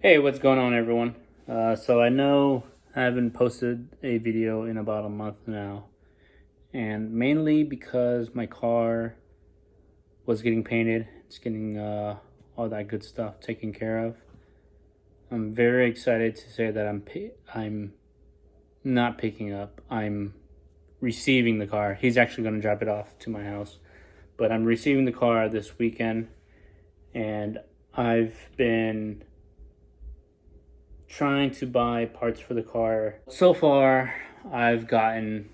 Hey, what's going on, everyone? So I know I haven't posted a video in about a month now, and mainly because my car was getting painted. It's getting all that good stuff taken care of. I'm very excited to say that I'm not picking up. I'm receiving the car. He's actually going to drop it off to my house, but I'm receiving the car this weekend, and I've been trying to buy parts for the car. So far, I've gotten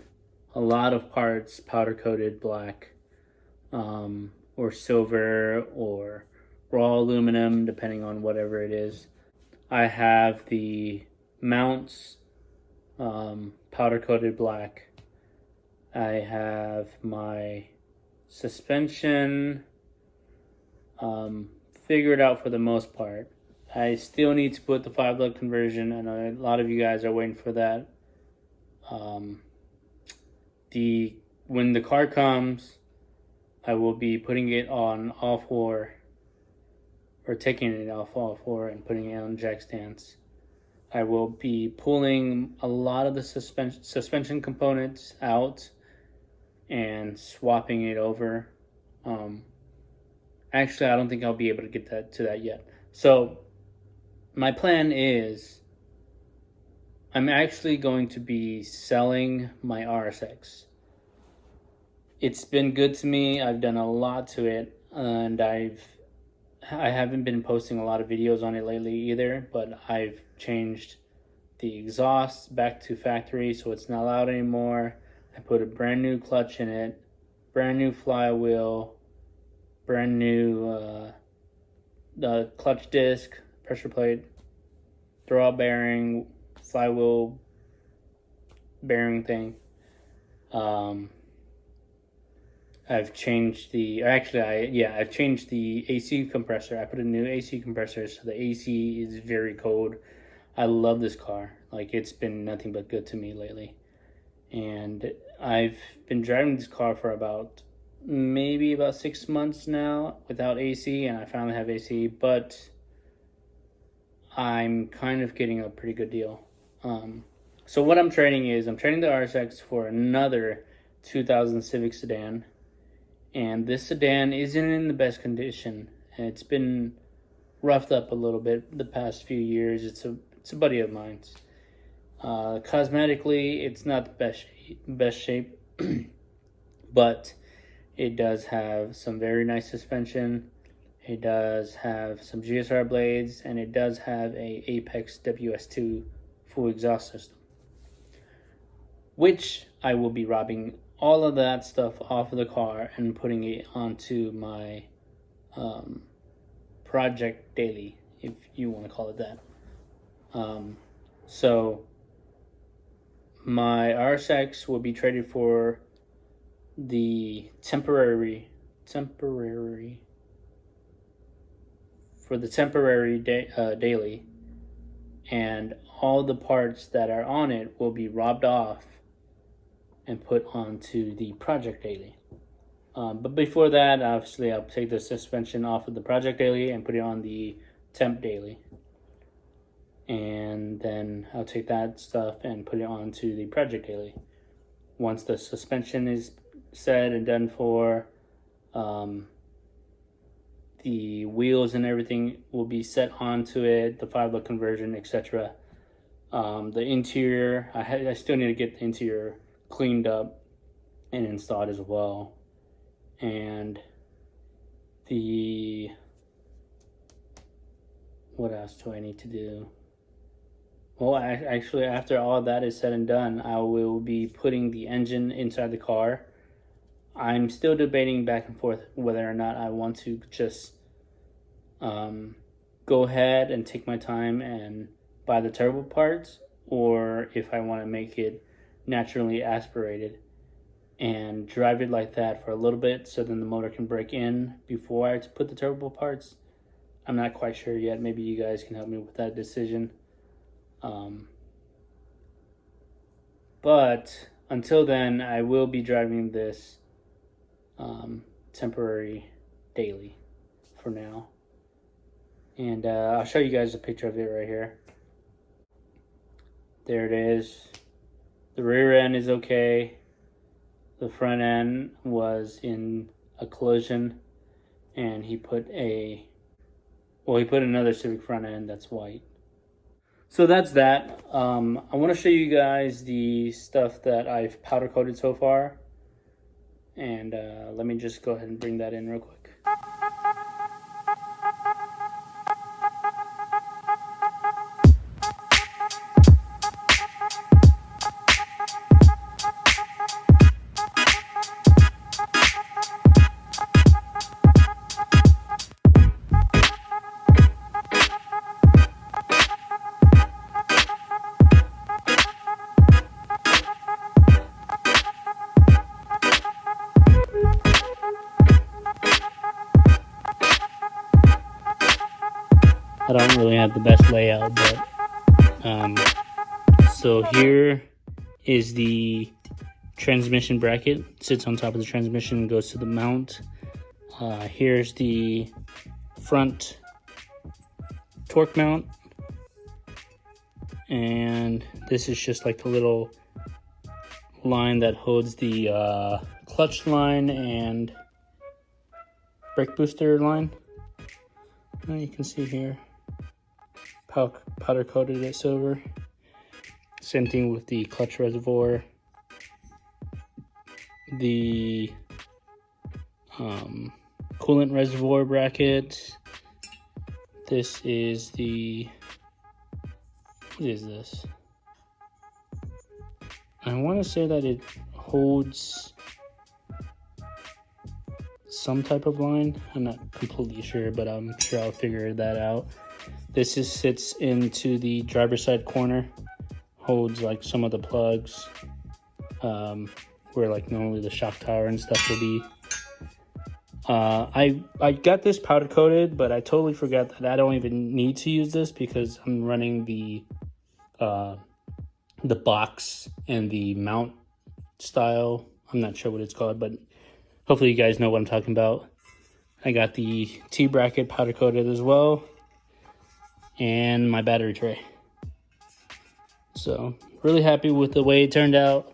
a lot of parts powder coated black, or silver, or raw aluminum, depending on whatever it is. I have the mounts, powder coated black. I have my suspension figured out for the most part. I still need to put the 5-lug conversion, and a lot of you guys are waiting for that. When the car comes, I will be putting it on all four, or taking it off all four and putting it on jack stands. I will be pulling a lot of the suspension components out and swapping it over. Actually, I don't think I'll be able to get to that yet. So my plan is I'm actually going to be selling my Rsx. It's been good to me. I've done a lot to it, and I haven't been posting a lot of videos on it lately either, but I've changed the exhaust back to factory so it's not loud anymore. I put a brand new clutch in it, brand new flywheel, brand new the clutch disc, pressure plate, throwout bearing, flywheel bearing thing. I've changed I've changed the AC compressor. I put a new AC compressor, so the AC is very cold. I love this car. Like, it's been nothing but good to me lately. And I've been driving this car for maybe about 6 months now without AC, and I finally have AC, but I'm kind of getting a pretty good deal. So what I'm trading the Rsx for another 2000 Civic sedan, and this sedan isn't in the best condition. It's been roughed up a little bit the past few years. It's a buddy of mine's. Cosmetically, it's not the best shape, but it does have some very nice suspension. It does have some GSR blades, and it does have a Apex WS2 full exhaust system, which I will be robbing all of that stuff off of the car and putting it onto my project daily, if you want to call it that. So my Rsx will be traded for the temporary daily, and all the parts that are on it will be robbed off and put onto the project daily. But before that, obviously, I'll take the suspension off of the project daily and put it on the temp daily. And then I'll take that stuff and put it onto the project daily. Once the suspension is set and done for, the wheels and everything will be set onto it, the 5-lug conversion, etc. The interior, I still need to get the interior cleaned up and installed as well. And what else do I need to do? Well, actually, after all that is said and done, I will be putting the engine inside the car. I'm still debating back and forth whether or not I want to just go ahead and take my time and buy the turbo parts, or if I want to make it naturally aspirated and drive it like that for a little bit so then the motor can break in before I put the turbo parts. I'm not quite sure yet. Maybe you guys can help me with that decision. But until then, I will be driving this temporary daily for now. And I'll show you guys a picture of it right here. There it is. The rear end is okay. The front end was in a collision, and he put another Civic front end that's white. So that's that. I want to show you guys the stuff that I've powder coated so far. And let me just go ahead and bring that in real quick. I don't really have the best layout, but so here is the transmission bracket. It sits on top of the transmission and goes to the mount. Here's the front torque mount, and this is just like the little line that holds the clutch line and brake booster line. And you can see here, powder coated it silver. Same thing with the clutch reservoir, the coolant reservoir bracket. This is the, what is this? I want to say that it holds some type of line. I'm not completely sure, but I'm sure I'll figure that out. This sits into the driver's side corner, holds like some of the plugs, where like normally the shock tower and stuff will be. I got this powder coated, but I totally forgot that I don't even need to use this because I'm running the box and the mount style. I'm not sure what it's called, but hopefully you guys know what I'm talking about. I got the T-bracket powder coated as well, and my battery tray. So really happy with the way it turned out.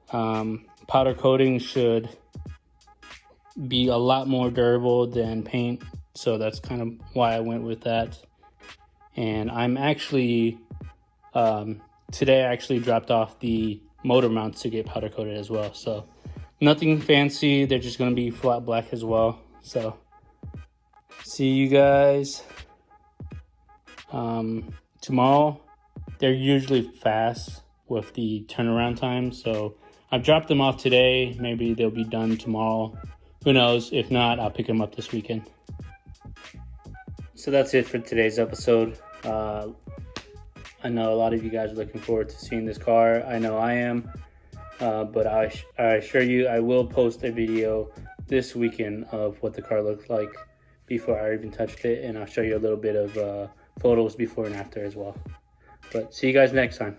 Powder coating should be a lot more durable than paint, so that's kind of why I went with that. And I'm actually today I actually dropped off the motor mounts to get powder coated as well. So nothing fancy, they're just going to be flat black as well. So see you guys tomorrow. They're usually fast with the turnaround time, so I've dropped them off today. Maybe they'll be done tomorrow, who knows. If not, I'll pick them up this weekend. So that's it for today's episode. I know a lot of you guys are looking forward to seeing this car. I know I am. But I assure you, I will post a video this weekend of what the car looks like before I even touched it, and I'll show you a little bit of photos before and after as well. But see you guys next time.